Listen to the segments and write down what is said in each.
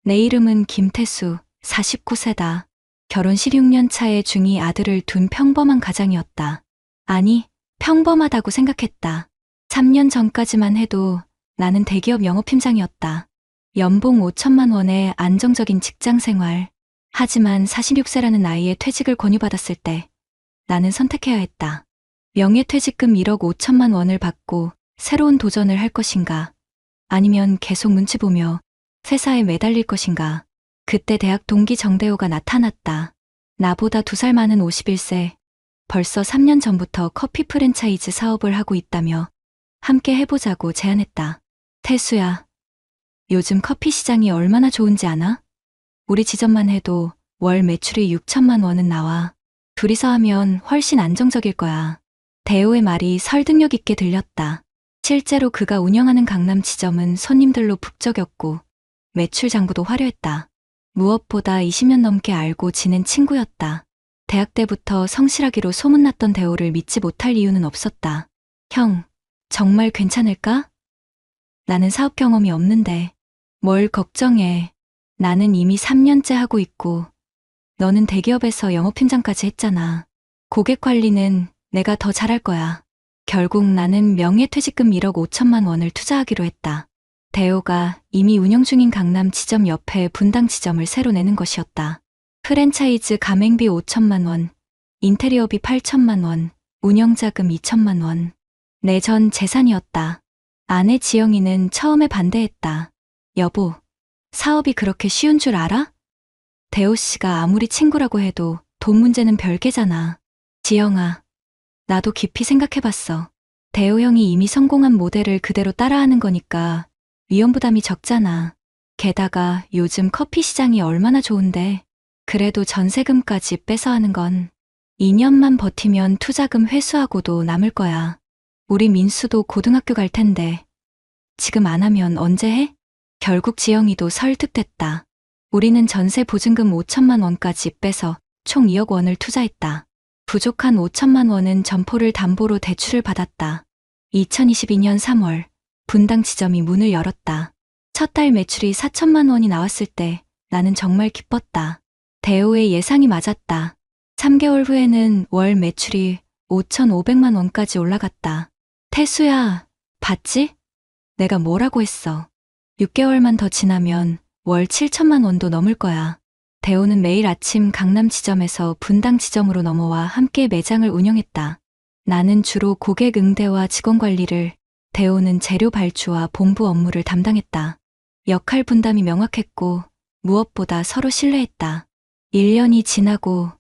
내 이름은 김태수, 49세다. 결혼 16년 차에 중2 아들을 둔 평범한 가장이었다. 아니, 평범하다고 생각했다. 3년 전까지만 해도 나는 대기업 영업팀장이었다. 연봉 5천만 원의 안정적인 직장 생활. 하지만 46세라는 나이에 퇴직을 권유받았을 때 나는 선택해야 했다. 명예퇴직금 1억 5천만 원을 받고 새로운 도전을 할 것인가? 아니면 계속 눈치 보며 회사에 매달릴 것인가? 그때 대학 동기 정대호가 나타났다. 나보다 2살 많은 51세. 벌써 3년 전부터 커피 프랜차이즈 사업을 하고 있다며 함께 해보자고 제안했다. 태수야, 요즘 커피 시장이 얼마나 좋은지 아나? 우리 지점만 해도 월 매출이 6천만 원은 나와. 둘이서 하면 훨씬 안정적일 거야. 대호의 말이 설득력 있게 들렸다. 실제로 그가 운영하는 강남 지점은 손님들로 북적였고 매출 장부도 화려했다. 무엇보다 20년 넘게 알고 지낸 친구였다. 대학 때부터 성실하기로 소문났던 대호를 믿지 못할 이유는 없었다. 형, 정말 괜찮을까? 나는 사업 경험이 없는데. 뭘 걱정해. 나는 이미 3년째 하고 있고 너는 대기업에서 영업팀장까지 했잖아. 고객 관리는 내가 더 잘할 거야. 결국 나는 명예퇴직금 1억 5천만 원을 투자하기로 했다. 대호가 이미 운영 중인 강남 지점 옆에 분당 지점을 새로 내는 것이었다. 프랜차이즈 가맹비 5천만 원, 인테리어비 8천만 원, 운영자금 2천만 원. 내 전 재산이었다. 아내 지영이는 처음에 반대했다. 여보, 사업이 그렇게 쉬운 줄 알아? 대호 씨가 아무리 친구라고 해도 돈 문제는 별개잖아. 지영아, 나도 깊이 생각해봤어. 대호 형이 이미 성공한 모델을 그대로 따라하는 거니까 위험 부담이 적잖아. 게다가 요즘 커피 시장이 얼마나 좋은데. 그래도 전세금까지 빼서 하는 건 2년만 버티면 투자금 회수하고도 남을 거야. 우리 민수도 고등학교 갈 텐데 지금 안 하면 언제 해? 결국 지영이도 설득됐다. 우리는 전세 보증금 5천만 원까지 빼서 총 2억 원을 투자했다. 부족한 5천만 원은 점포를 담보로 대출을 받았다. 2022년 3월 분당 지점이 문을 열었다. 첫 달 매출이 4천만 원이 나왔을 때 나는 정말 기뻤다. 대호의 예상이 맞았다. 3개월 후에는 월 매출이 5,500만 원까지 올라갔다. 태수야, 봤지? 내가 뭐라고 했어. 6개월만 더 지나면 월 7천만 원도 넘을 거야. 대호는 매일 아침 강남 지점에서 분당 지점으로 넘어와 함께 매장을 운영했다. 나는 주로 고객 응대와 직원 관리를, 대호는 재료 발주와 본부 업무를 담당했다. 역할 분담이 명확했고 무엇보다 서로 신뢰했다. 1년이 지나고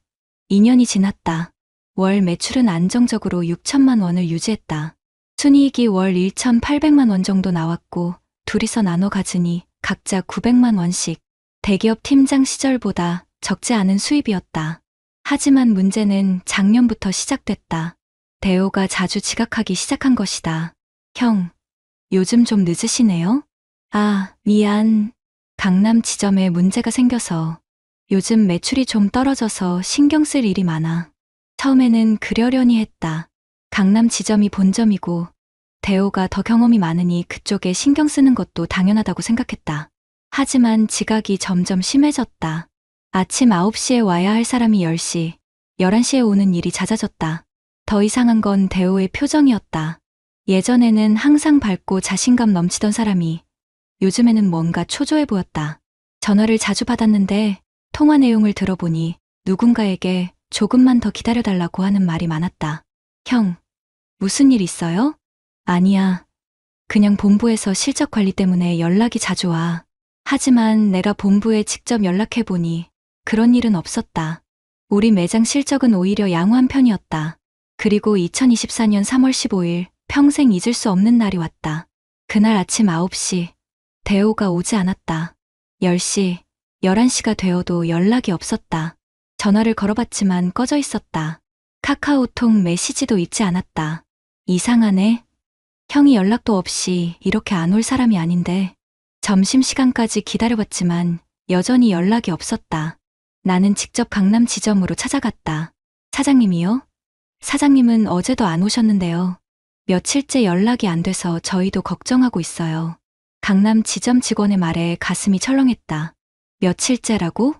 2년이 지났다. 월 매출은 안정적으로 6천만 원을 유지했다. 순이익이 월 1,800만 원 정도 나왔고 둘이서 나눠 가지니 각자 900만 원씩. 대기업 팀장 시절보다 적지 않은 수입이었다. 하지만 문제는 작년부터 시작됐다. 대호가 자주 지각하기 시작한 것이다. 형, 요즘 좀 늦으시네요? 아, 미안. 강남 지점에 문제가 생겨서 요즘 매출이 좀 떨어져서 신경 쓸 일이 많아. 처음에는 그러려니 했다. 강남 지점이 본점이고 대호가 더 경험이 많으니 그쪽에 신경 쓰는 것도 당연하다고 생각했다. 하지만 지각이 점점 심해졌다. 아침 9시에 와야 할 사람이 10시, 11시에 오는 일이 잦아졌다. 더 이상한 건 대호의 표정이었다. 예전에는 항상 밝고 자신감 넘치던 사람이 요즘에는 뭔가 초조해 보였다. 전화를 자주 받았는데 통화 내용을 들어보니 누군가에게 조금만 더 기다려달라고 하는 말이 많았다. 형, 무슨 일 있어요? 아니야. 그냥 본부에서 실적 관리 때문에 연락이 자주 와. 하지만 내가 본부에 직접 연락해보니 그런 일은 없었다. 우리 매장 실적은 오히려 양호한 편이었다. 그리고 2024년 3월 15일 평생 잊을 수 없는 날이 왔다. 그날 아침 9시 대호가 오지 않았다. 10시, 11시가 되어도 연락이 없었다. 전화를 걸어봤지만 꺼져 있었다. 카카오톡 메시지도 있지 않았다. 이상하네. 형이 연락도 없이 이렇게 안 올 사람이 아닌데. 점심시간까지 기다려봤지만 여전히 연락이 없었다. 나는 직접 강남 지점으로 찾아갔다. 사장님이요? 사장님은 어제도 안 오셨는데요. 며칠째 연락이 안 돼서 저희도 걱정하고 있어요. 강남 지점 직원의 말에 가슴이 철렁했다. 며칠째라고?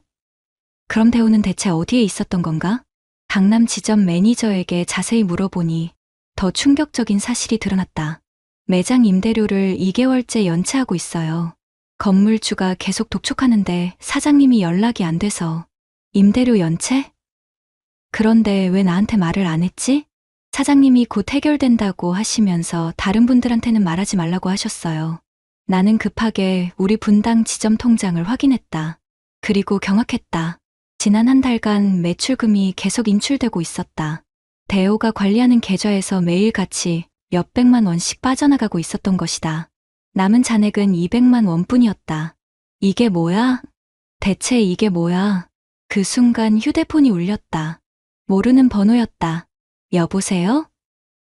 그럼 대호는 대체 어디에 있었던 건가? 강남 지점 매니저에게 자세히 물어보니 더 충격적인 사실이 드러났다. 매장 임대료를 2개월째 연체하고 있어요. 건물주가 계속 독촉하는데 사장님이 연락이 안 돼서. 임대료 연체? 그런데 왜 나한테 말을 안 했지? 사장님이 곧 해결된다고 하시면서 다른 분들한테는 말하지 말라고 하셨어요. 나는 급하게 우리 분당 지점 통장을 확인했다. 그리고 경악했다. 지난 한 달간 매출금이 계속 인출되고 있었다. 대호가 관리하는 계좌에서 매일같이 몇백만 원씩 빠져나가고 있었던 것이다. 남은 잔액은 200만 원뿐이었다. 이게 뭐야? 대체 이게 뭐야? 그 순간 휴대폰이 울렸다. 모르는 번호였다. 여보세요?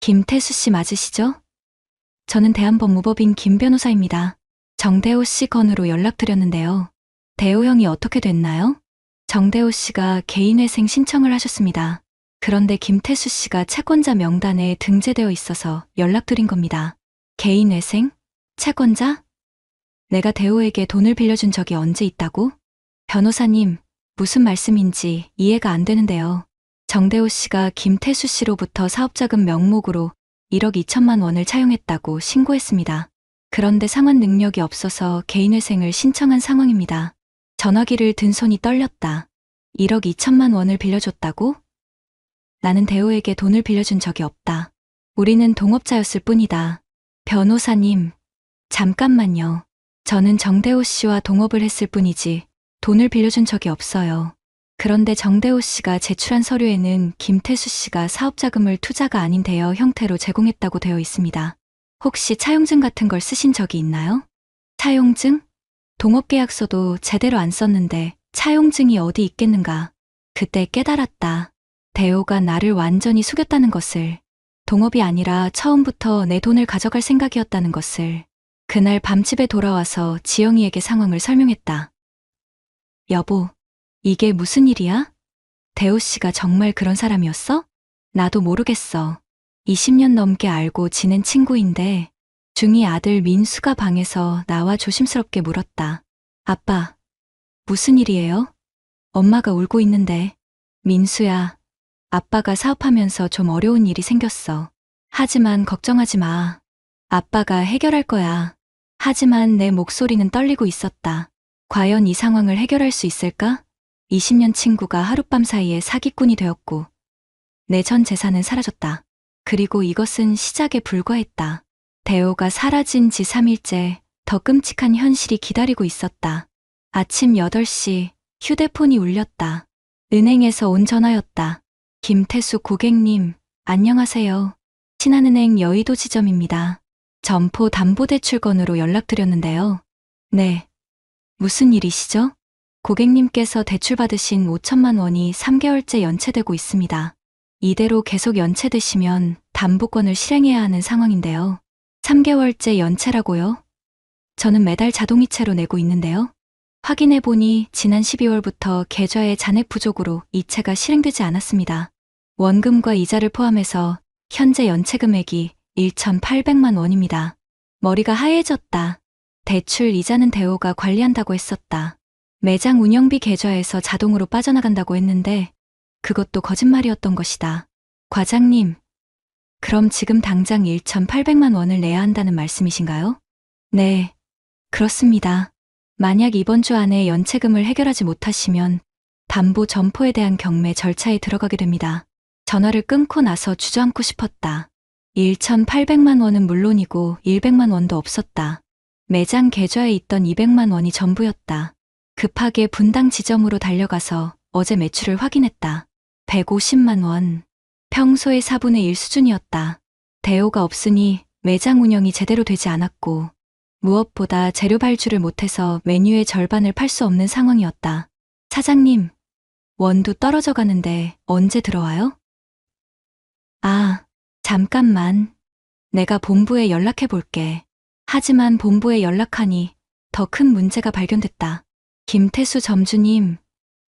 김태수 씨 맞으시죠? 저는 대한법무법인 김 변호사입니다. 정대호 씨 건으로 연락드렸는데요. 대호 형이 어떻게 됐나요? 정대호 씨가 개인회생 신청을 하셨습니다. 그런데 김태수 씨가 채권자 명단에 등재되어 있어서 연락드린 겁니다. 개인회생? 채권자? 내가 대호에게 돈을 빌려준 적이 언제 있다고? 변호사님, 무슨 말씀인지 이해가 안 되는데요. 정대호 씨가 김태수 씨로부터 사업자금 명목으로 1억 2천만 원을 차용했다고 신고했습니다. 그런데 상환 능력이 없어서 개인회생을 신청한 상황입니다. 전화기를 든 손이 떨렸다. 1억 2천만 원을 빌려줬다고? 나는 대호에게 돈을 빌려준 적이 없다. 우리는 동업자였을 뿐이다. 변호사님, 잠깐만요. 저는 정대호 씨와 동업을 했을 뿐이지 돈을 빌려준 적이 없어요. 그런데 정대호 씨가 제출한 서류에는 김태수 씨가 사업자금을 투자가 아닌 대여 형태로 제공했다고 되어 있습니다. 혹시 차용증 같은 걸 쓰신 적이 있나요? 차용증? 동업계약서도 제대로 안 썼는데 차용증이 어디 있겠는가. 그때 깨달았다. 대호가 나를 완전히 속였다는 것을. 동업이 아니라 처음부터 내 돈을 가져갈 생각이었다는 것을. 그날 밤집에 돌아와서 지영이에게 상황을 설명했다. 여보, 이게 무슨 일이야? 대호 씨가 정말 그런 사람이었어? 나도 모르겠어. 20년 넘게 알고 지낸 친구인데 중2 아들 민수가 방에서 나와 조심스럽게 물었다. 아빠, 무슨 일이에요? 엄마가 울고 있는데. 민수야, 아빠가 사업하면서 좀 어려운 일이 생겼어. 하지만 걱정하지 마. 아빠가 해결할 거야. 하지만 내 목소리는 떨리고 있었다. 과연 이 상황을 해결할 수 있을까? 20년 친구가 하룻밤 사이에 사기꾼이 되었고 내 전 재산은 사라졌다. 그리고 이것은 시작에 불과했다. 대호가 사라진 지 3일째 더 끔찍한 현실이 기다리고 있었다. 아침 8시 휴대폰이 울렸다. 은행에서 온 전화였다. 김태수 고객님, 안녕하세요. 신한은행 여의도 지점입니다. 점포 담보대출건으로 연락드렸는데요. 네. 무슨 일이시죠? 고객님께서 대출받으신 5천만 원이 3개월째 연체되고 있습니다. 이대로 계속 연체되시면 담보권을 실행해야 하는 상황인데요. 3개월째 연체라고요? 저는 매달 자동이체로 내고 있는데요. 확인해보니 지난 12월부터 계좌의 잔액 부족으로 이체가 실행되지 않았습니다. 원금과 이자를 포함해서 현재 연체 금액이 1,800만 원입니다. 머리가 하얘졌다. 대출 이자는 대호가 관리한다고 했었다. 매장 운영비 계좌에서 자동으로 빠져나간다고 했는데 그것도 거짓말이었던 것이다. 과장님, 그럼 지금 당장 1,800만 원을 내야 한다는 말씀이신가요? 네, 그렇습니다. 만약 이번 주 안에 연체금을 해결하지 못하시면 담보 점포에 대한 경매 절차에 들어가게 됩니다. 전화를 끊고 나서 주저앉고 싶었다. 1,800만 원은 물론이고 100만 원도 없었다. 매장 계좌에 있던 200만 원이 전부였다. 급하게 분당 지점으로 달려가서 어제 매출을 확인했다. 150만 원. 평소의 4분의 1 수준이었다. 대호가 없으니 매장 운영이 제대로 되지 않았고 무엇보다 재료 발주를 못해서 메뉴의 절반을 팔 수 없는 상황이었다. 사장님, 원두 떨어져 가는데 언제 들어와요? 아, 잠깐만. 내가 본부에 연락해 볼게. 하지만 본부에 연락하니 더 큰 문제가 발견됐다. 김태수 점주님,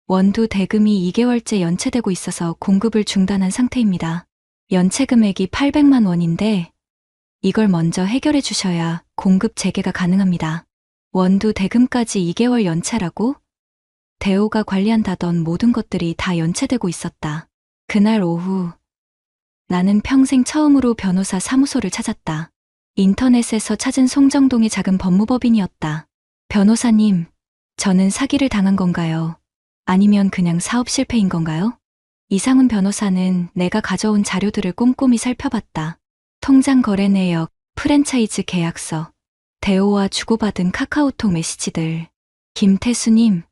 원두 대금이 2개월째 연체되고 있어서 공급을 중단한 상태입니다. 연체 금액이 800만 원인데 이걸 먼저 해결해 주셔야 공급 재개가 가능합니다. 원두 대금까지 2개월 연체라고? 대호가 관리한다던 모든 것들이 다 연체되고 있었다. 그날 오후 나는 평생 처음으로 변호사 사무소를 찾았다. 인터넷에서 찾은 송정동의 작은 법무법인이었다. 변호사님, 저는 사기를 당한 건가요? 아니면 그냥 사업 실패인 건가요? 이상훈 변호사는 내가 가져온 자료들을 꼼꼼히 살펴봤다. 통장 거래 내역, 프랜차이즈 계약서, 대호와 주고받은 카카오톡 메시지들. 김태수님,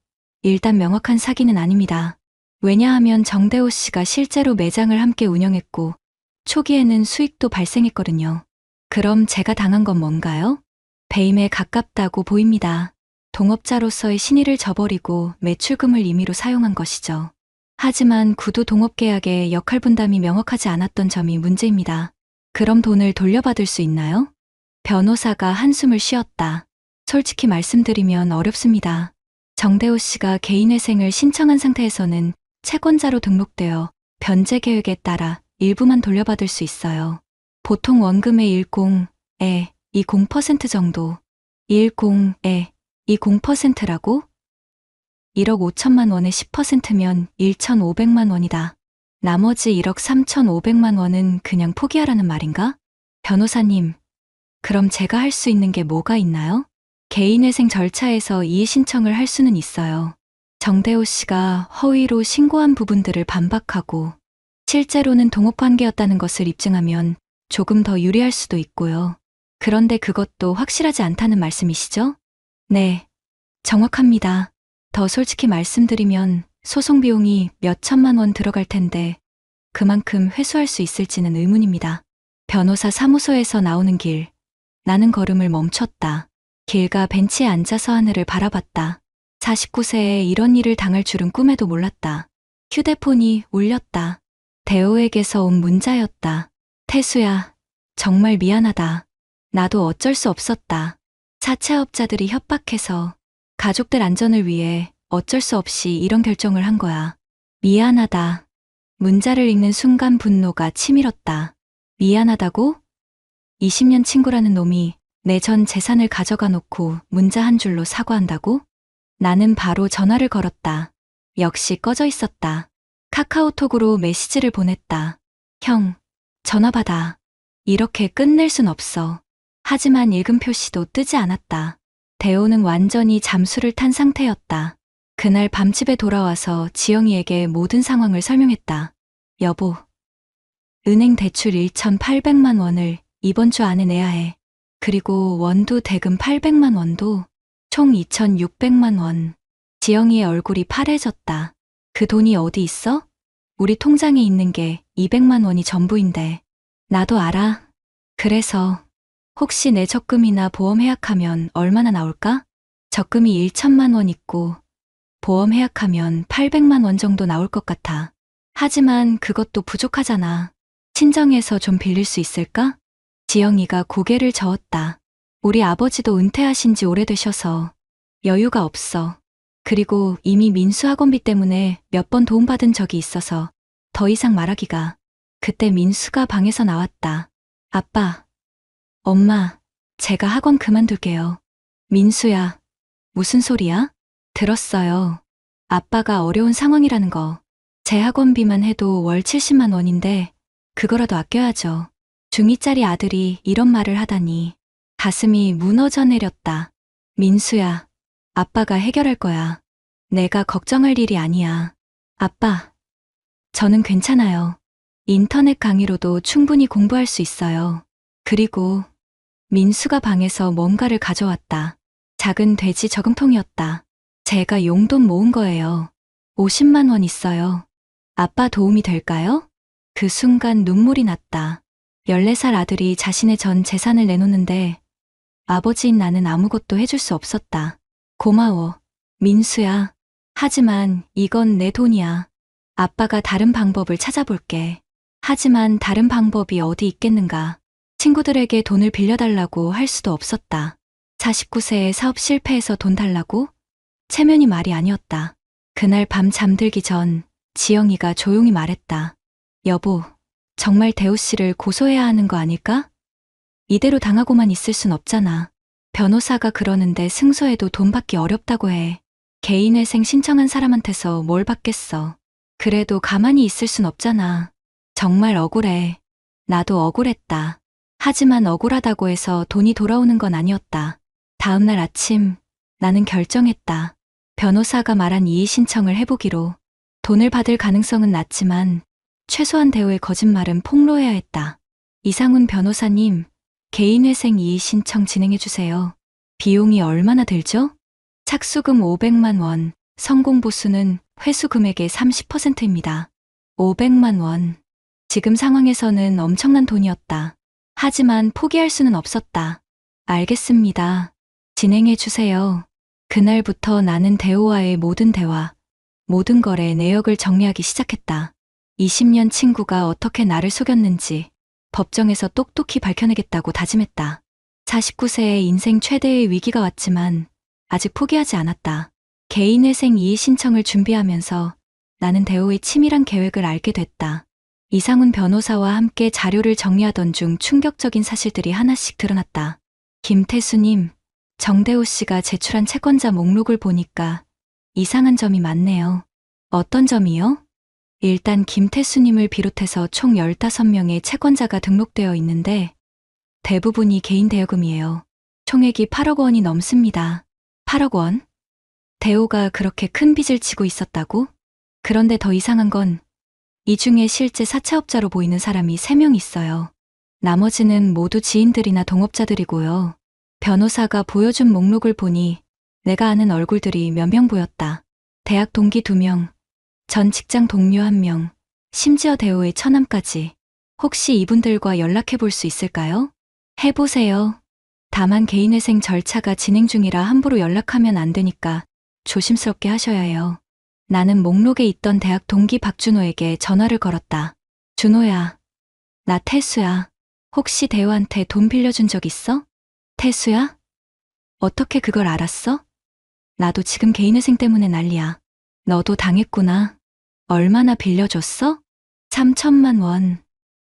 일단 명확한 사기는 아닙니다. 왜냐하면 정대호 씨가 실제로 매장을 함께 운영했고 초기에는 수익도 발생했거든요. 그럼 제가 당한 건 뭔가요? 배임에 가깝다고 보입니다. 동업자로서의 신의를 저버리고 매출금을 임의로 사용한 것이죠. 하지만 구두 동업계약의 역할 분담이 명확하지 않았던 점이 문제입니다. 그럼 돈을 돌려받을 수 있나요? 변호사가 한숨을 쉬었다. 솔직히 말씀드리면 어렵습니다. 정대호 씨가 개인회생을 신청한 상태에서는 채권자로 등록되어 변제 계획에 따라 일부만 돌려받을 수 있어요. 보통 원금의 10에 20% 정도. 10에 20%라고? 1억 5천만 원의 10%면 1,500만 원이다. 나머지 1억 3,500만 원은 그냥 포기하라는 말인가? 변호사님, 그럼 제가 할 수 있는 게 뭐가 있나요? 개인회생 절차에서 이의 신청을 할 수는 있어요. 정대호 씨가 허위로 신고한 부분들을 반박하고 실제로는 동업관계였다는 것을 입증하면 조금 더 유리할 수도 있고요. 그런데 그것도 확실하지 않다는 말씀이시죠? 네, 정확합니다. 더 솔직히 말씀드리면 소송 비용이 몇 천만 원 들어갈 텐데 그만큼 회수할 수 있을지는 의문입니다. 변호사 사무소에서 나오는 길, 나는 걸음을 멈췄다. 길가 벤치에 앉아서 하늘을 바라봤다. 49세에 이런 일을 당할 줄은 꿈에도 몰랐다. 휴대폰이 울렸다. 대호에게서 온 문자였다. 태수야, 정말 미안하다. 나도 어쩔 수 없었다. 사채업자들이 협박해서 가족들 안전을 위해 어쩔 수 없이 이런 결정을 한 거야. 미안하다. 문자를 읽는 순간 분노가 치밀었다. 미안하다고? 20년 친구라는 놈이 내 전 재산을 가져가 놓고 문자 한 줄로 사과한다고? 나는 바로 전화를 걸었다. 역시 꺼져 있었다. 카카오톡으로 메시지를 보냈다. 형, 전화 받아. 이렇게 끝낼 순 없어. 하지만 읽음 표시도 뜨지 않았다. 대호는 완전히 잠수를 탄 상태였다. 그날 밤 집에 돌아와서 지영이에게 모든 상황을 설명했다. 여보, 은행 대출 1,800만 원을 이번 주 안에 내야 해. 그리고 원두 대금 800만 원도 총 2,600만 원. 지영이의 얼굴이 파래졌다. 그 돈이 어디 있어? 우리 통장에 있는 게 200만 원이 전부인데. 나도 알아. 그래서 혹시 내 적금이나 보험 해약하면 얼마나 나올까? 적금이 1천만 원 있고 보험 해약하면 800만 원 정도 나올 것 같아. 하지만 그것도 부족하잖아. 친정에서 좀 빌릴 수 있을까? 지영이가 고개를 저었다. 우리 아버지도 은퇴하신 지 오래되셔서 여유가 없어. 그리고 이미 민수 학원비 때문에 몇 번 도움받은 적이 있어서 더 이상 말하기가. 그때 민수가 방에서 나왔다. 아빠, 엄마, 제가 학원 그만둘게요. 민수야, 무슨 소리야? 들었어요. 아빠가 어려운 상황이라는 거. 제 학원비만 해도 월 70만 원인데 그거라도 아껴야죠. 중2짜리 아들이 이런 말을 하다니 가슴이 무너져 내렸다. 민수야, 아빠가 해결할 거야. 내가 걱정할 일이 아니야. 아빠, 저는 괜찮아요. 인터넷 강의로도 충분히 공부할 수 있어요. 그리고 민수가 방에서 뭔가를 가져왔다. 작은 돼지 저금통이었다. 제가 용돈 모은 거예요. 50만 원 있어요. 아빠 도움이 될까요? 그 순간 눈물이 났다. 14살 아들이 자신의 전 재산을 내놓는데 아버지인 나는 아무것도 해줄 수 없었다. 고마워, 민수야. 하지만 이건 내 돈이야. 아빠가 다른 방법을 찾아볼게. 하지만 다른 방법이 어디 있겠는가. 친구들에게 돈을 빌려달라고 할 수도 없었다. 49세에 사업 실패해서 돈 달라고? 체면이 말이 아니었다. 그날 밤 잠들기 전 지영이가 조용히 말했다. 여보, 정말 대호 씨를 고소해야 하는 거 아닐까? 이대로 당하고만 있을 순 없잖아. 변호사가 그러는데 승소해도 돈 받기 어렵다고 해. 개인회생 신청한 사람한테서 뭘 받겠어. 그래도 가만히 있을 순 없잖아. 정말 억울해. 나도 억울했다. 하지만 억울하다고 해서 돈이 돌아오는 건 아니었다. 다음 날 아침 나는 결정했다. 변호사가 말한 이의 신청을 해보기로. 돈을 받을 가능성은 낮지만 최소한 대호의 거짓말은 폭로해야 했다. 이상훈 변호사님, 개인회생 이의 신청 진행해주세요. 비용이 얼마나 들죠? 착수금 500만 원, 성공 보수는 회수 금액의 30%입니다. 500만 원. 지금 상황에서는 엄청난 돈이었다. 하지만 포기할 수는 없었다. 알겠습니다. 진행해주세요. 그날부터 나는 대호와의 모든 대화, 모든 거래 내역을 정리하기 시작했다. 20년 친구가 어떻게 나를 속였는지 법정에서 똑똑히 밝혀내겠다고 다짐했다. 49세의 인생 최대의 위기가 왔지만 아직 포기하지 않았다. 개인회생 이의 신청을 준비하면서 나는 대호의 치밀한 계획을 알게 됐다. 이상훈 변호사와 함께 자료를 정리하던 중 충격적인 사실들이 하나씩 드러났다. 김태수님, 정대호 씨가 제출한 채권자 목록을 보니까 이상한 점이 많네요. 어떤 점이요? 일단 김태수님을 비롯해서 총 15명의 채권자가 등록되어 있는데 대부분이 개인 대여금이에요. 총액이 8억 원이 넘습니다. 8억 원? 대호가 그렇게 큰 빚을 지고 있었다고? 그런데 더 이상한 건 이 중에 실제 사채업자로 보이는 사람이 3명 있어요. 나머지는 모두 지인들이나 동업자들이고요. 변호사가 보여준 목록을 보니 내가 아는 얼굴들이 몇 명 보였다. 대학 동기 2명, 전 직장 동료 1명, 심지어 대호의 처남까지. 혹시 이분들과 연락해 볼 수 있을까요? 해보세요. 다만 개인회생 절차가 진행 중이라 함부로 연락하면 안 되니까 조심스럽게 하셔야 해요. 나는 목록에 있던 대학 동기 박준호에게 전화를 걸었다. 준호야, 나 태수야. 혹시 대호한테 돈 빌려준 적 있어? 태수야? 어떻게 그걸 알았어? 나도 지금 개인회생 때문에 난리야. 너도 당했구나. 얼마나 빌려줬어? 3천만 원.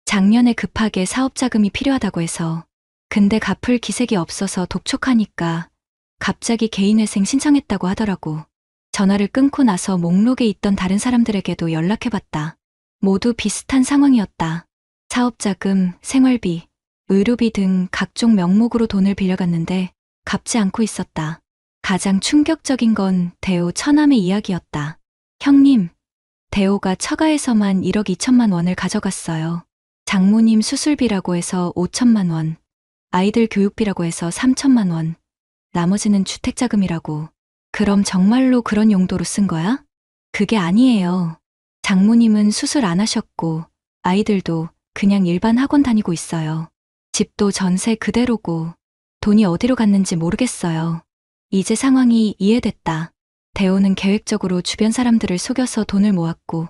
작년에 급하게 사업자금이 필요하다고 해서. 근데 갚을 기색이 없어서 독촉하니까 갑자기 개인회생 신청했다고 하더라고. 전화를 끊고 나서 목록에 있던 다른 사람들에게도 연락해봤다. 모두 비슷한 상황이었다. 사업자금, 생활비, 의료비 등 각종 명목으로 돈을 빌려갔는데 갚지 않고 있었다. 가장 충격적인 건 대호 처남의 이야기였다. 형님, 대호가 처가에서만 1억 2천만 원을 가져갔어요. 장모님 수술비라고 해서 5천만 원, 아이들 교육비라고 해서 3천만 원, 나머지는 주택자금이라고. 그럼 정말로 그런 용도로 쓴 거야? 그게 아니에요. 장모님은 수술 안 하셨고 아이들도 그냥 일반 학원 다니고 있어요. 집도 전세 그대로고 돈이 어디로 갔는지 모르겠어요. 이제 상황이 이해됐다. 대호는 계획적으로 주변 사람들을 속여서 돈을 모았고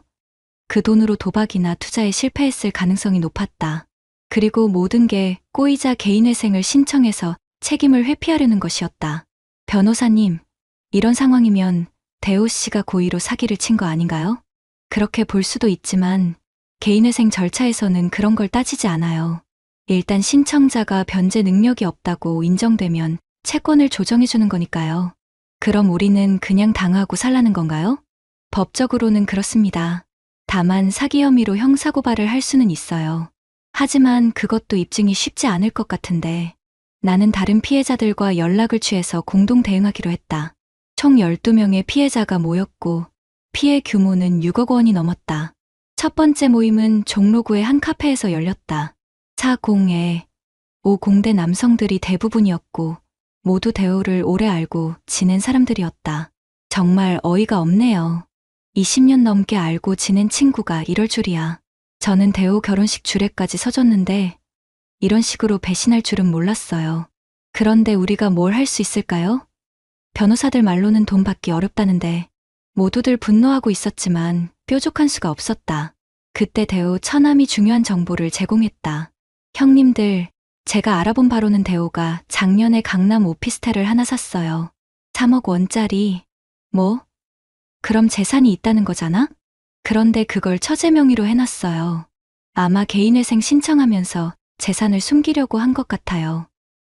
그 돈으로 도박이나 투자에 실패했을 가능성이 높았다. 그리고 모든 게 꼬이자 개인회생을 신청해서 책임을 회피하려는 것이었다. 변호사님, 이런 상황이면 대호 씨가 고의로 사기를 친 거 아닌가요? 그렇게 볼 수도 있지만 개인회생 절차에서는 그런 걸 따지지 않아요. 일단 신청자가 변제 능력이 없다고 인정되면 채권을 조정해주는 거니까요. 그럼 우리는 그냥 당하고 살라는 건가요? 법적으로는 그렇습니다. 다만 사기 혐의로 형사고발을 할 수는 있어요. 하지만 그것도 입증이 쉽지 않을 것 같은데 나는 다른 피해자들과 연락을 취해서 공동 대응하기로 했다. 총 12명의 피해자가 모였고 피해 규모는 6억 원이 넘었다. 첫 번째 모임은 종로구의 한 카페에서 열렸다. 40에 50대 남성들이 대부분이었고 모두 대호를 오래 알고 지낸 사람들이었다. 정말 어이가 없네요. 20년 넘게 알고 지낸 친구가 이럴 줄이야. 저는 대호 결혼식 주례까지 서줬는데 이런 식으로 배신할 줄은 몰랐어요. 그런데 우리가 뭘 할 수 있을까요? 변호사들 말로는 돈 받기 어렵다는데 모두들 분노하고 있었지만 뾰족한 수가 없었다. 그때 대호 처남이 중요한 정보를 제공했다. 형님들, 제가 알아본 바로는 대호가 작년에 강남 오피스텔을 하나 샀어요. 3억 원짜리. 뭐? 그럼 재산이 있다는 거잖아? 그런데 그걸 처제 명의로 해놨어요. 아마 개인회생 신청하면서 재산을 숨기려고 한 것 같아요.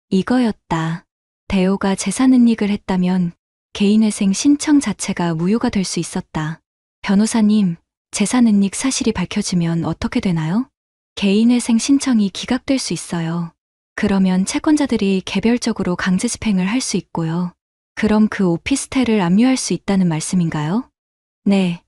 이거였다. 대호가 재산 은닉을 했다면 개인회생 신청 자체가 무효가 될 수 있었다. 변호사님, 재산은닉 사실이 밝혀지면 어떻게 되나요? 개인회생 신청이 기각될 수 있어요. 그러면 채권자들이 개별적으로 강제 집행을 할 수 있고요. 그럼 그 오피스텔을 압류할 수 있다는 말씀인가요? 네,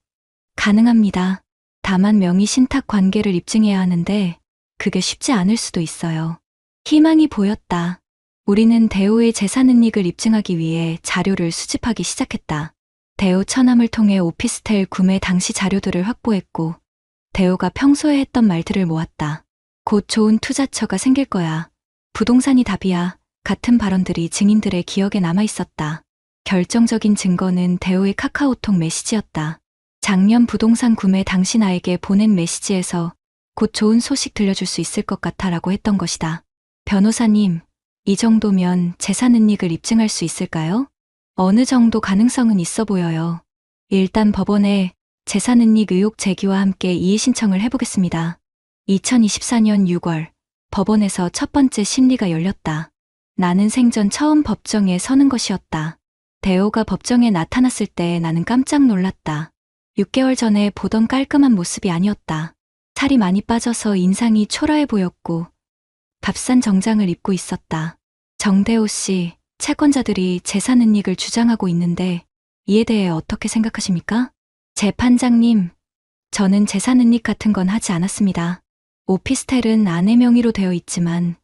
가능합니다. 다만 명의 신탁 관계를 입증해야 하는데 그게 쉽지 않을 수도 있어요. 희망이 보였다. 우리는 대호의 재산은닉을 입증하기 위해 자료를 수집하기 시작했다. 대호 처남을 통해 오피스텔 구매 당시 자료들을 확보했고 대호가 평소에 했던 말들을 모았다. 곧 좋은 투자처가 생길 거야. 부동산이 답이야. 같은 발언들이 증인들의 기억에 남아 있었다. 결정적인 증거는 대호의 카카오톡 메시지였다. 작년 부동산 구매 당시 나에게 보낸 메시지에서 곧 좋은 소식 들려줄 수 있을 것 같아라고 했던 것이다. 변호사님, 이 정도면 재산은닉을 입증할 수 있을까요? 어느 정도 가능성은 있어 보여요. 일단 법원에 재산은닉 의혹 제기와 함께 이의 신청을 해보겠습니다. 2024년 6월 법원에서 첫 번째 심리가 열렸다. 나는 생전 처음 법정에 서는 것이었다. 대호가 법정에 나타났을 때 나는 깜짝 놀랐다. 6개월 전에 보던 깔끔한 모습이 아니었다. 살이 많이 빠져서 인상이 초라해 보였고 값싼 정장을 입고 있었다. 정대호 씨, 채권자들이 재산은닉을 주장하고 있는데 이에 대해 어떻게 생각하십니까? 재판장님, 저는 재산은닉 같은 건 하지 않았습니다. 오피스텔은 아내 명의로 되어 있지만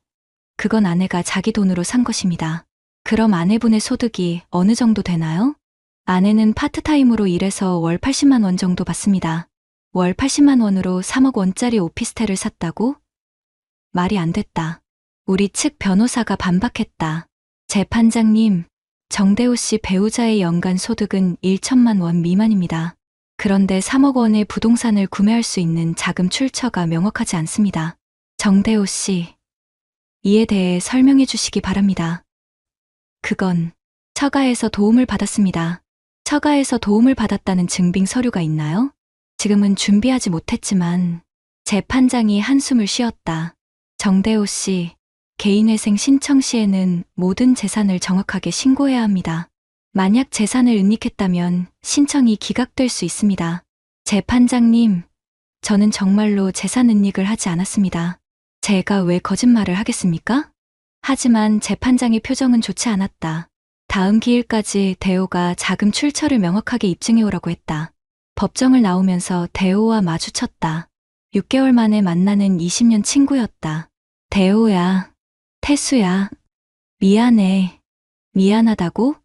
그건 아내가 자기 돈으로 산 것입니다. 그럼 아내분의 소득이 어느 정도 되나요? 아내는 파트타임으로 일해서 월 80만 원 정도 받습니다. 월 80만 원으로 3억 원짜리 오피스텔을 샀다고? 말이 안 됐다. 우리 측 변호사가 반박했다. 재판장님, 정대호 씨 배우자의 연간 소득은 1천만 원 미만입니다. 그런데 3억 원의 부동산을 구매할 수 있는 자금 출처가 명확하지 않습니다. 정대호 씨, 이에 대해 설명해 주시기 바랍니다. 그건 처가에서 도움을 받았습니다. 처가에서 도움을 받았다는 증빙 서류가 있나요? 지금은 준비하지 못했지만 재판장이 한숨을 쉬었다. 정대호 씨, 개인회생 신청 시에는 모든 재산을 정확하게 신고해야 합니다. 만약 재산을 은닉했다면 신청이 기각될 수 있습니다. 재판장님, 저는 정말로 재산 은닉을 하지 않았습니다. 제가 왜 거짓말을 하겠습니까? 하지만 재판장의 표정은 좋지 않았다. 다음 기일까지 대호가 자금 출처를 명확하게 입증해오라고 했다. 법정을 나오면서 대호와 마주쳤다. 6개월 만에 만나는 20년 친구였다. 대호야, 태수야, 미안해. 미안하다고?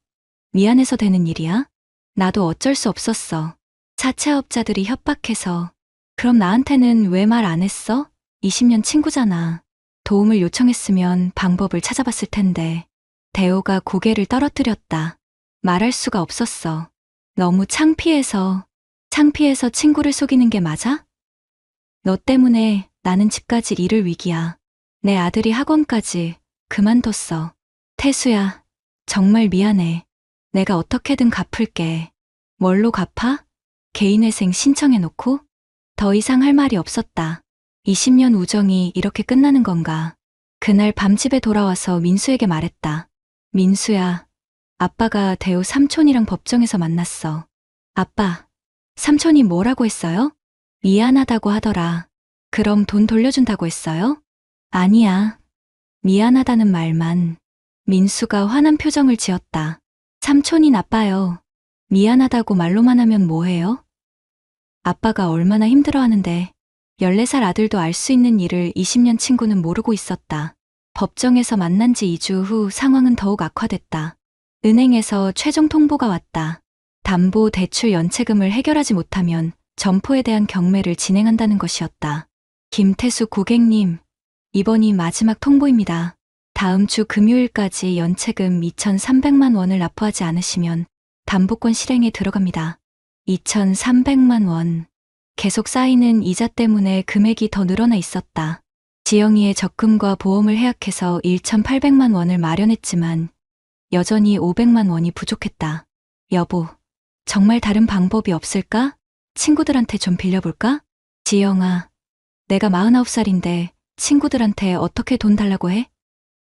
미안해서 되는 일이야? 나도 어쩔 수 없었어. 사채업자들이 협박해서. 그럼 나한테는 왜 말 안 했어? 20년 친구잖아. 도움을 요청했으면 방법을 찾아봤을 텐데. 대호가 고개를 떨어뜨렸다. 말할 수가 없었어. 너무 창피해서 친구를 속이는 게 맞아? 너 때문에 나는 집까지 잃을 위기야. 내 아들이 학원까지 그만뒀어. 태수야, 정말 미안해. 내가 어떻게든 갚을게. 뭘로 갚아? 개인회생 신청해놓고? 더 이상 할 말이 없었다. 20년 우정이 이렇게 끝나는 건가? 그날 밤 집에 돌아와서 민수에게 말했다. 민수야, 아빠가 대호 삼촌이랑 법정에서 만났어. 아빠, 삼촌이 뭐라고 했어요? 미안하다고 하더라. 그럼 돈 돌려준다고 했어요? 아니야. 미안하다는 말만. 민수가 화난 표정을 지었다. 삼촌이 나빠요. 미안하다고 말로만 하면 뭐해요? 아빠가 얼마나 힘들어하는데 14살 아들도 알 수 있는 일을 20년 친구는 모르고 있었다. 법정에서 만난 지 2주 후 상황은 더욱 악화됐다. 은행에서 최종 통보가 왔다. 담보 대출 연체금을 해결하지 못하면 점포에 대한 경매를 진행한다는 것이었다. 김태수 고객님, 이번이 마지막 통보입니다. 다음 주 금요일까지 연체금 2,300만 원을 납부하지 않으시면 담보권 실행에 들어갑니다. 2,300만 원. 계속 쌓이는 이자 때문에 금액이 더 늘어나 있었다. 지영이의 적금과 보험을 해약해서 1,800만 원을 마련했지만 여전히 500만 원이 부족했다. 여보, 정말 다른 방법이 없을까? 친구들한테 좀 빌려볼까? 지영아, 내가 49살인데 친구들한테 어떻게 돈 달라고 해?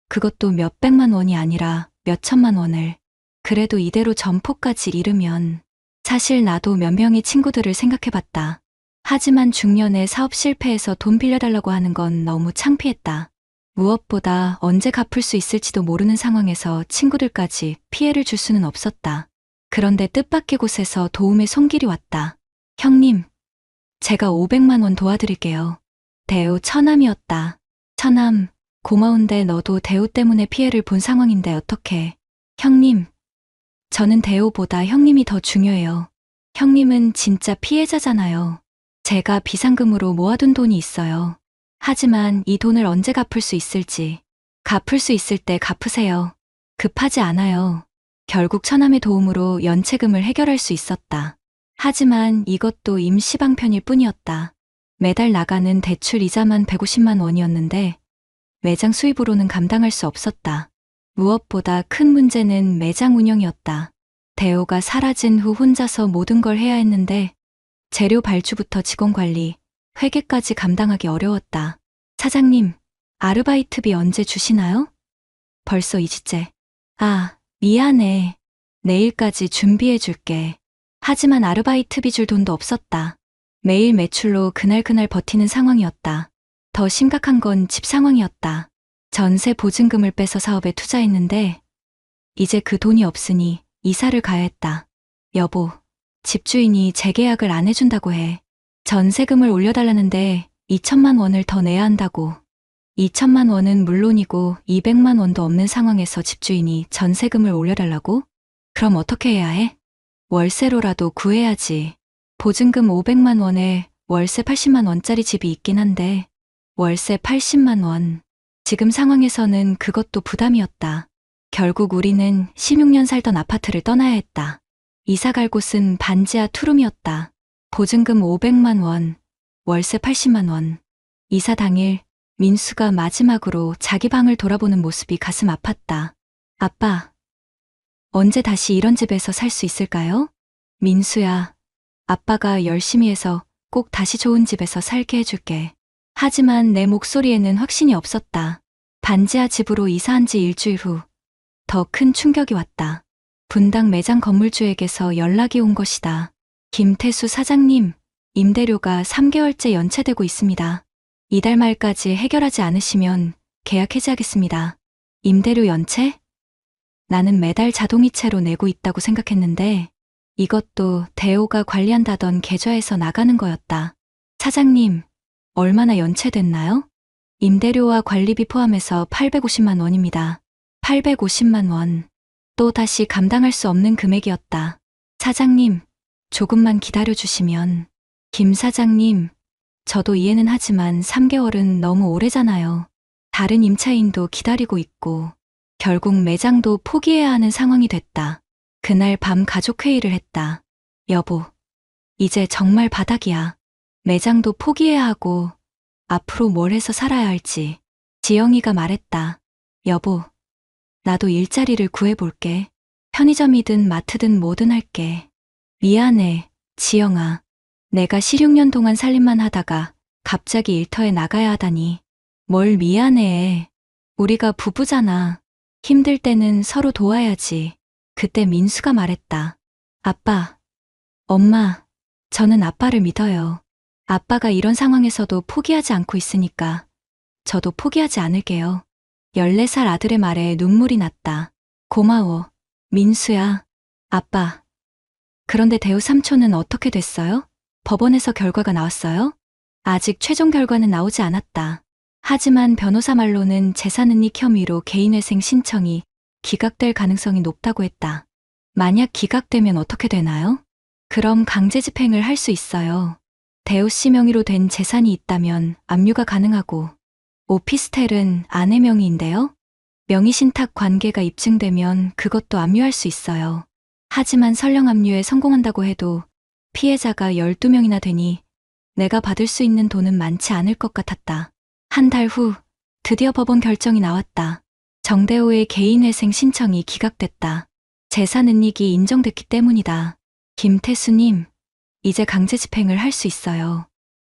그것도 몇백만 원이 아니라 몇천만 원을. 그래도 이대로 점포까지 잃으면 사실 나도 몇 명의 친구들을 생각해봤다. 하지만 중년에 사업 실패해서 돈 빌려달라고 하는 건 너무 창피했다. 무엇보다 언제 갚을 수 있을지도 모르는 상황에서 친구들까지 피해를 줄 수는 없었다. 그런데 뜻밖의 곳에서 도움의 손길이 왔다. 형님, 제가 500만 원 도와드릴게요. 대우 처남이었다. 처남, 고마운데 너도 대우 때문에 피해를 본 상황인데 어떡해. 형님, 저는 대우보다 형님이 더 중요해요. 형님은 진짜 피해자잖아요. 제가 비상금으로 모아둔 돈이 있어요. 하지만 이 돈을 언제 갚을 수 있을지. 갚을 수 있을 때 갚으세요. 급하지 않아요. 결국 처남의 도움으로 연체금을 해결할 수 있었다. 하지만 이것도 임시 방편일 뿐이었다. 매달 나가는 대출 이자만 150만 원이었는데 매장 수입으로는 감당할 수 없었다. 무엇보다 큰 문제는 매장 운영이었다. 대호가 사라진 후 혼자서 모든 걸 해야 했는데 재료 발주부터 직원 관리, 회계까지 감당하기 어려웠다. 사장님, 아르바이트비 언제 주시나요? 벌써 이지째. 아, 미안해. 내일까지 준비해 줄게. 하지만 아르바이트비 줄 돈도 없었다. 매일 매출로 그날 버티는 상황이었다. 더 심각한 건 집 상황이었다. 전세 보증금을 빼서 사업에 투자했는데 이제 그 돈이 없으니 이사를 가야 했다. 여보, 집주인이 재계약을 안 해준다고 해. 전세금을 올려달라는데 2천만 원을 더 내야 한다고. 2천만 원은 물론이고 200만 원도 없는 상황에서 집주인이 전세금을 올려달라고? 그럼 어떻게 해야 해? 월세로라도 구해야지. 보증금 500만 원에 월세 80만 원짜리 집이 있긴 한데 월세 80만 원. 지금 상황에서는 그것도 부담이었다. 결국 우리는 16년 살던 아파트를 떠나야 했다. 이사 갈 곳은 반지하 투룸이었다. 보증금 500만 원, 월세 80만 원. 이사 당일 민수가 마지막으로 자기 방을 돌아보는 모습이 가슴 아팠다. 아빠, 언제 다시 이런 집에서 살 수 있을까요? 민수야, 아빠가 열심히 해서 꼭 다시 좋은 집에서 살게 해줄게. 하지만 내 목소리에는 확신이 없었다. 반지하 집으로 이사한 지 일주일 후 더 큰 충격이 왔다. 분당 매장 건물주에게서 연락이 온 것이다. 김태수 사장님, 임대료가 3개월째 연체되고 있습니다. 이달 말까지 해결하지 않으시면 계약 해지하겠습니다. 임대료 연체? 나는 매달 자동이체로 내고 있다고 생각했는데 이것도 대호가 관리한다던 계좌에서 나가는 거였다. 사장님, 얼마나 연체됐나요? 임대료와 관리비 포함해서 850만 원입니다. 850만 원. 또 다시 감당할 수 없는 금액이었다. 사장님, 조금만 기다려주시면. 김 사장님, 저도 이해는 하지만 3개월은 너무 오래잖아요. 다른 임차인도 기다리고 있고 결국 매장도 포기해야 하는 상황이 됐다. 그날 밤 가족회의를 했다. 여보, 이제 정말 바닥이야. 매장도 포기해야 하고 앞으로 뭘 해서 살아야 할지. 지영이가 말했다. 여보, 나도 일자리를 구해볼게. 편의점이든 마트든 뭐든 할게. 미안해, 지영아. 내가 16년 동안 살림만 하다가 갑자기 일터에 나가야 하다니. 뭘 미안해. 우리가 부부잖아. 힘들 때는 서로 도와야지. 그때 민수가 말했다. 아빠, 엄마, 저는 아빠를 믿어요. 아빠가 이런 상황에서도 포기하지 않고 있으니까 저도 포기하지 않을게요. 14살 아들의 말에 눈물이 났다. 고마워, 민수야. 아빠. 그런데 대우 삼촌은 어떻게 됐어요? 법원에서 결과가 나왔어요? 아직 최종 결과는 나오지 않았다. 하지만 변호사 말로는 재산은닉 혐의로 개인회생 신청이 기각될 가능성이 높다고 했다. 만약 기각되면 어떻게 되나요? 그럼 강제집행을 할 수 있어요. 대호 씨 명의로 된 재산이 있다면 압류가 가능하고 오피스텔은 아내 명의인데요. 명의신탁 관계가 입증되면 그것도 압류할 수 있어요. 하지만 설령 압류에 성공한다고 해도 피해자가 12명이나 되니 내가 받을 수 있는 돈은 많지 않을 것 같았다. 한 달 후 드디어 법원 결정이 나왔다. 정대호의 개인회생 신청이 기각됐다. 재산은닉이 인정됐기 때문이다. 김태수님, 이제 강제집행을 할 수 있어요.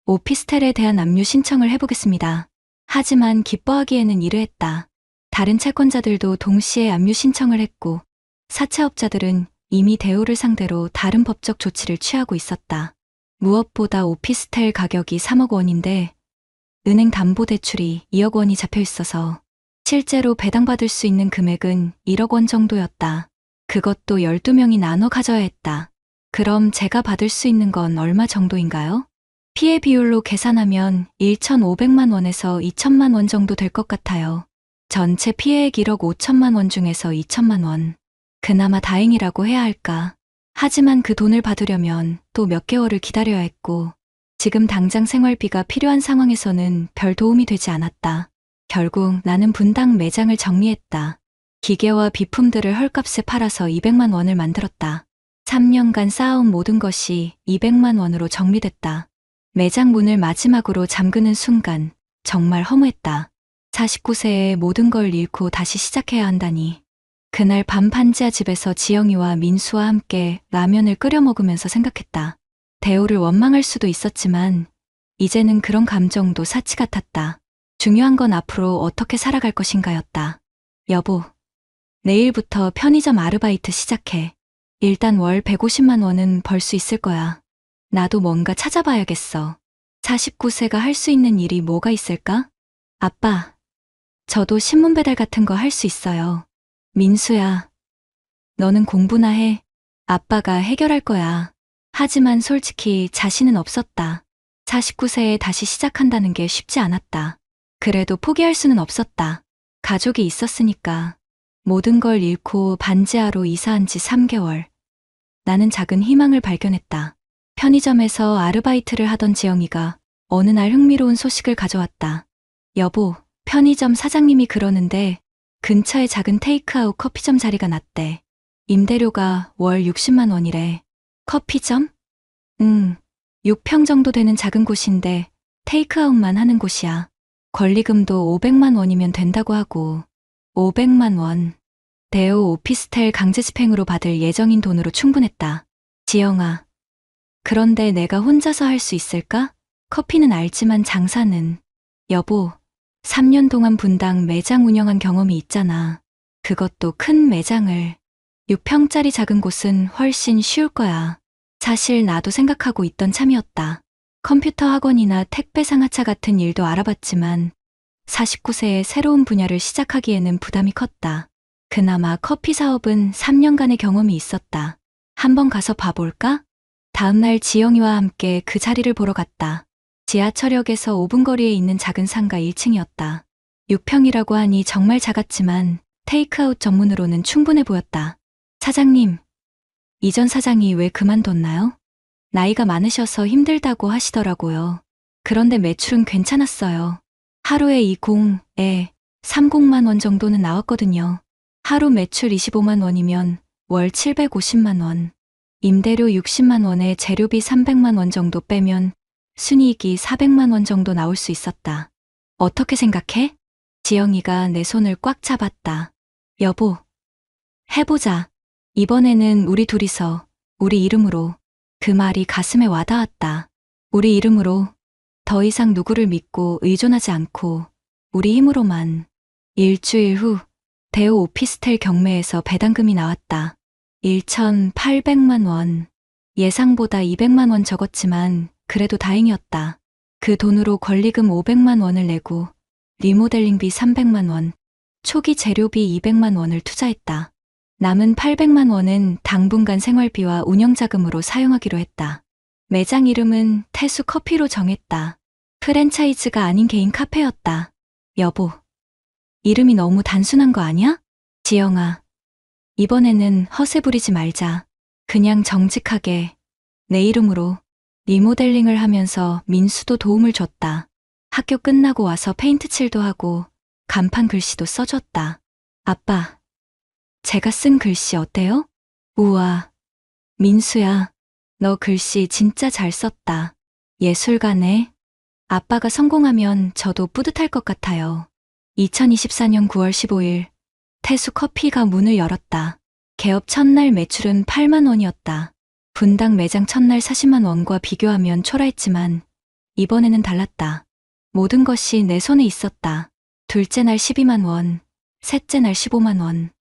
오피스텔에 대한 압류 신청을 해보겠습니다. 하지만 기뻐하기에는 이르했다. 다른 채권자들도 동시에 압류 신청을 했고 사채업자들은 이미 대우를 상대로 다른 법적 조치를 취하고 있었다. 무엇보다 오피스텔 가격이 3억 원인데 은행 담보대출이 2억 원이 잡혀 있어서 실제로 배당받을 수 있는 금액은 1억 원 정도였다. 그것도 12명이 나눠 가져야 했다. 그럼 제가 받을 수 있는 건 얼마 정도인가요? 피해 비율로 계산하면 1,500만 원에서 2천만 원 정도 될 것 같아요. 전체 피해액 1억 5천만 원 중에서 2천만 원. 그나마 다행이라고 해야 할까. 하지만 그 돈을 받으려면 또 몇 개월을 기다려야 했고, 지금 당장 생활비가 필요한 상황에서는 별 도움이 되지 않았다. 결국 나는 분당 매장을 정리했다. 기계와 비품들을 헐값에 팔아서 200만 원을 만들었다. 3년간 쌓아온 모든 것이 200만 원으로 정리됐다. 매장 문을 마지막으로 잠그는 순간 정말 허무했다. 49세에 모든 걸 잃고 다시 시작해야 한다니. 그날 밤 반지하 집에서 지영이와 민수와 함께 라면을 끓여 먹으면서 생각했다. 대우를 원망할 수도 있었지만 이제는 그런 감정도 사치 같았다. 중요한 건 앞으로 어떻게 살아갈 것인가였다. 여보, 내일부터 편의점 아르바이트 시작해. 일단 월 150만 원은 벌 수 있을 거야. 나도 뭔가 찾아봐야겠어. 49세가 할 수 있는 일이 뭐가 있을까? 아빠, 저도 신문 배달 같은 거 할 수 있어요. 민수야, 너는 공부나 해. 아빠가 해결할 거야. 하지만 솔직히 자신은 없었다. 49세에 다시 시작한다는 게 쉽지 않았다. 그래도 포기할 수는 없었다. 가족이 있었으니까. 모든 걸 잃고 반지하로 이사한 지 3개월. 나는 작은 희망을 발견했다. 편의점에서 아르바이트를 하던 지영이가 어느 날 흥미로운 소식을 가져왔다. 여보, 편의점 사장님이 그러는데 근처에 작은 테이크아웃 커피점 자리가 났대. 임대료가 월 60만 원이래. 커피점? 6평 정도 되는 작은 곳인데 테이크아웃만 하는 곳이야. 권리금도 500만 원이면 된다고 하고. 500만 원. 대우 오피스텔 강제집행으로 받을 예정인 돈으로 충분했다. 지영아, 그런데 내가 혼자서 할 수 있을까? 커피는 알지만 장사는. 여보, 3년 동안 분당 매장 운영한 경험이 있잖아. 그것도 큰 매장을. 6평짜리 작은 곳은 훨씬 쉬울 거야. 사실 나도 생각하고 있던 참이었다. 컴퓨터 학원이나 택배 상하차 같은 일도 알아봤지만 49세에 새로운 분야를 시작하기에는 부담이 컸다. 그나마 커피 사업은 3년간의 경험이 있었다. 한번 가서 봐볼까? 다음날 지영이와 함께 그 자리를 보러 갔다. 지하철역에서 5분 거리에 있는 작은 상가 1층이었다. 6평이라고 하니 정말 작았지만 테이크아웃 전문으로는 충분해 보였다. 사장님, 이전 사장이 왜 그만뒀나요? 나이가 많으셔서 힘들다고 하시더라고요. 그런데 매출은 괜찮았어요. 하루에 20에 30만 원 정도는 나왔거든요. 하루 매출 25만 원이면 월 750만 원. 임대료 60만 원에 재료비 300만 원 정도 빼면 순이익이 400만 원 정도 나올 수 있었다. 어떻게 생각해? 지영이가 내 손을 꽉 잡았다. 여보, 해보자. 이번에는 우리 둘이서, 우리 이름으로. 그 말이 가슴에 와닿았다. 우리 이름으로. 더 이상 누구를 믿고 의존하지 않고 우리 힘으로만. 일주일 후 대우 오피스텔 경매에서 배당금이 나왔다. 1,800만 원. 예상보다 200만 원 적었지만 그래도 다행이었다. 그 돈으로 권리금 500만 원을 내고 리모델링비 300만 원, 초기 재료비 200만 원을 투자했다. 남은 800만 원은 당분간 생활비와 운영자금으로 사용하기로 했다. 매장 이름은 태수 커피로 정했다. 프랜차이즈가 아닌 개인 카페였다. 여보, 이름이 너무 단순한 거 아니야? 지영아, 이번에는 허세 부리지 말자. 그냥 정직하게 내 이름으로. 리모델링을 하면서 민수도 도움을 줬다. 학교 끝나고 와서 페인트 칠도 하고 간판 글씨도 써줬다. 아빠, 제가 쓴 글씨 어때요? 우와, 민수야, 너 글씨 진짜 잘 썼다. 예술가네. 아빠가 성공하면 저도 뿌듯할 것 같아요. 2024년 9월 15일, 태수 커피가 문을 열었다. 개업 첫날 매출은 8만 원이었다. 분당 매장 첫날 40만 원과 비교하면 초라했지만 이번에는 달랐다. 모든 것이 내 손에 있었다. 둘째 날 12만 원, 셋째 날 15만 원.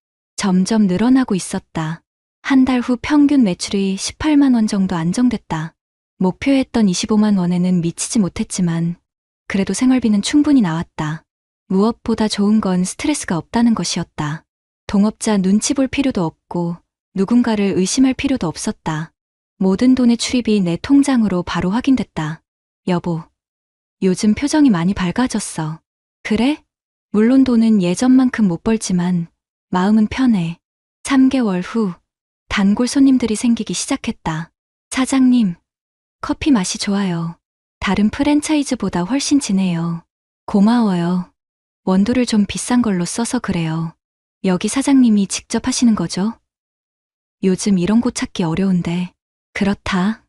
점점 늘어나고 있었다. 한 달 후 평균 매출이 18만 원 정도 안정됐다. 목표했던 25만 원에는 미치지 못했지만 그래도 생활비는 충분히 나왔다. 무엇보다 좋은 건 스트레스가 없다는 것이었다. 동업자 눈치 볼 필요도 없고 누군가를 의심할 필요도 없었다. 모든 돈의 출입이 내 통장으로 바로 확인됐다. 여보, 요즘 표정이 많이 밝아졌어. 그래? 물론 돈은 예전만큼 못 벌지만 마음은 편해. 3개월 후 단골 손님들이 생기기 시작했다. 사장님, 커피 맛이 좋아요. 다른 프랜차이즈보다 훨씬 진해요. 고마워요. 원두를 좀 비싼 걸로 써서 그래요. 여기 사장님이 직접 하시는 거죠? 요즘 이런 곳 찾기 어려운데. 그렇다.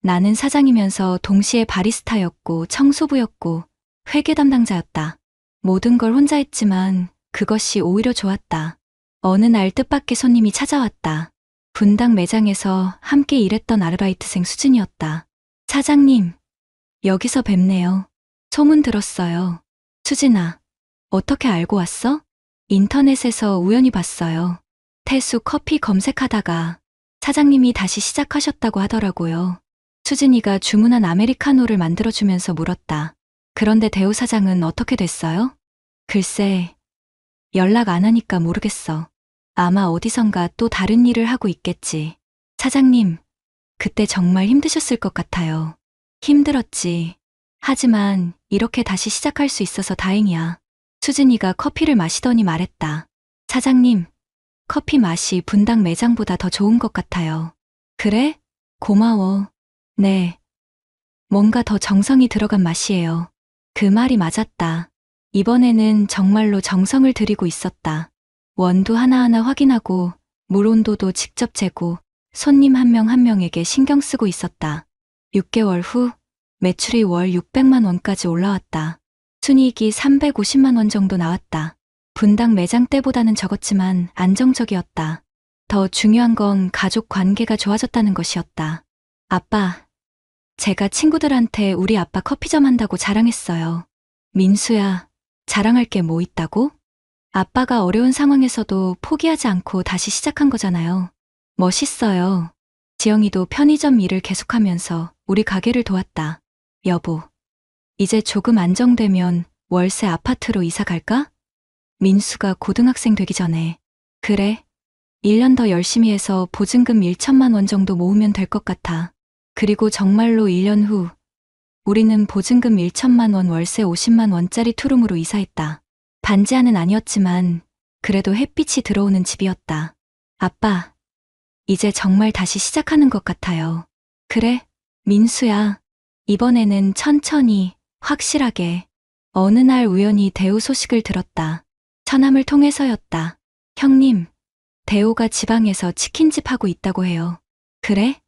나는 사장이면서 동시에 바리스타였고 청소부였고 회계 담당자였다. 모든 걸 혼자 했지만 그것이 오히려 좋았다. 어느 날 뜻밖의 손님이 찾아왔다. 분당 매장에서 함께 일했던 아르바이트생 수진이었다. 사장님, 여기서 뵙네요. 소문 들었어요. 수진아, 어떻게 알고 왔어? 인터넷에서 우연히 봤어요. 태수 커피 검색하다가 사장님이 다시 시작하셨다고 하더라고요. 수진이가 주문한 아메리카노를 만들어주면서 물었다. 그런데 대우 사장은 어떻게 됐어요? 글쎄, 연락 안 하니까 모르겠어. 아마 어디선가 또 다른 일을 하고 있겠지. 사장님, 그때 정말 힘드셨을 것 같아요. 힘들었지. 하지만 이렇게 다시 시작할 수 있어서 다행이야. 수진이가 커피를 마시더니 말했다. 사장님, 커피 맛이 분당 매장보다 더 좋은 것 같아요. 그래? 고마워. 네. 뭔가 더 정성이 들어간 맛이에요. 그 말이 맞았다. 이번에는 정말로 정성을 들이고 있었다. 원두 하나하나 확인하고 물 온도도 직접 재고 손님 한 명 한 명에게 신경 쓰고 있었다. 6개월 후 매출이 월 600만 원까지 올라왔다. 순이익이 350만 원 정도 나왔다. 분당 매장 때보다는 적었지만 안정적이었다. 더 중요한 건 가족 관계가 좋아졌다는 것이었다. 아빠, 제가 친구들한테 우리 아빠 커피점 한다고 자랑했어요. 민수야, 자랑할 게 뭐 있다고? 아빠가 어려운 상황에서도 포기하지 않고 다시 시작한 거잖아요. 멋있어요. 지영이도 편의점 일을 계속하면서 우리 가게를 도왔다. 여보, 이제 조금 안정되면 월세 아파트로 이사 갈까? 민수가 고등학생 되기 전에. 그래. 1년 더 열심히 해서 보증금 1천만 원 정도 모으면 될 것 같아. 그리고 정말로 1년 후 우리는 보증금 1천만 원 월세 50만 원짜리 투룸으로 이사했다. 반지하는 아니었지만 그래도 햇빛이 들어오는 집이었다. 아빠, 이제 정말 다시 시작하는 것 같아요. 그래, 민수야. 이번에는 천천히, 확실하게. 어느 날 우연히 대우 소식을 들었다. 처남을 통해서였다. 형님, 대우가 지방에서 치킨집 하고 있다고 해요. 그래?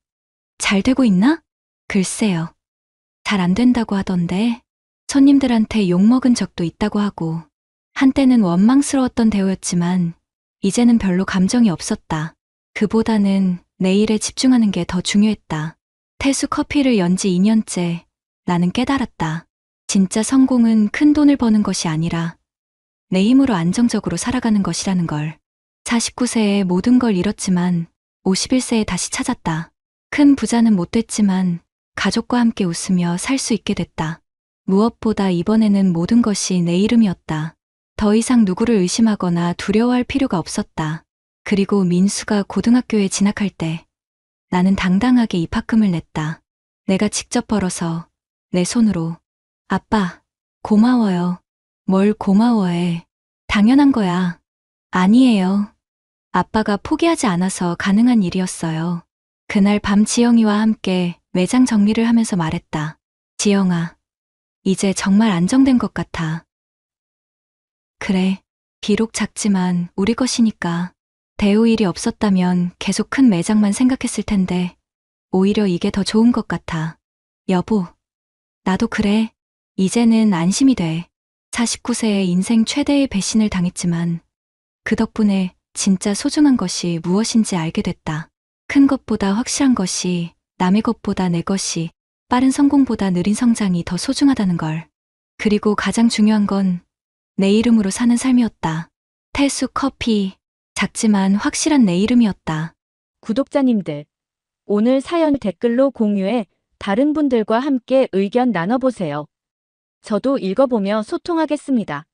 잘 되고 있나? 글쎄요. 잘 안 된다고 하던데 손님들한테 욕먹은 적도 있다고 하고 한때는 원망스러웠던 대우였지만 이제는 별로 감정이 없었다. 그보다는 내 일에 집중하는 게 더 중요했다. 태수 커피를 연지 2년째 나는 깨달았다. 진짜 성공은 큰 돈을 버는 것이 아니라 내 힘으로 안정적으로 살아가는 것이라는 걸. 49세에 모든 걸 잃었지만 51세에 다시 찾았다. 큰 부자는 못 됐지만 가족과 함께 웃으며 살 수 있게 됐다. 무엇보다 이번에는 모든 것이 내 이름이었다. 더 이상 누구를 의심하거나 두려워할 필요가 없었다. 그리고 민수가 고등학교에 진학할 때 나는 당당하게 입학금을 냈다. 내가 직접 벌어서 내 손으로. 아빠, 고마워요. 뭘 고마워해. 당연한 거야. 아니에요. 아빠가 포기하지 않아서 가능한 일이었어요. 그날 밤 지영이와 함께 매장 정리를 하면서 말했다. 지영아, 이제 정말 안정된 것 같아. 그래, 비록 작지만 우리 것이니까. 대우 일이 없었다면 계속 큰 매장만 생각했을 텐데 오히려 이게 더 좋은 것 같아. 여보, 나도 그래. 이제는 안심이 돼. 49세에 인생 최대의 배신을 당했지만 그 덕분에 진짜 소중한 것이 무엇인지 알게 됐다. 큰 것보다 확실한 것이, 남의 것보다 내 것이, 빠른 성공보다 느린 성장이 더 소중하다는 걸. 그리고 가장 중요한 건 내 이름으로 사는 삶이었다. 태수 커피, 작지만 확실한 내 이름이었다. 구독자님들, 오늘 사연 댓글로 공유해 다른 분들과 함께 의견 나눠보세요. 저도 읽어보며 소통하겠습니다.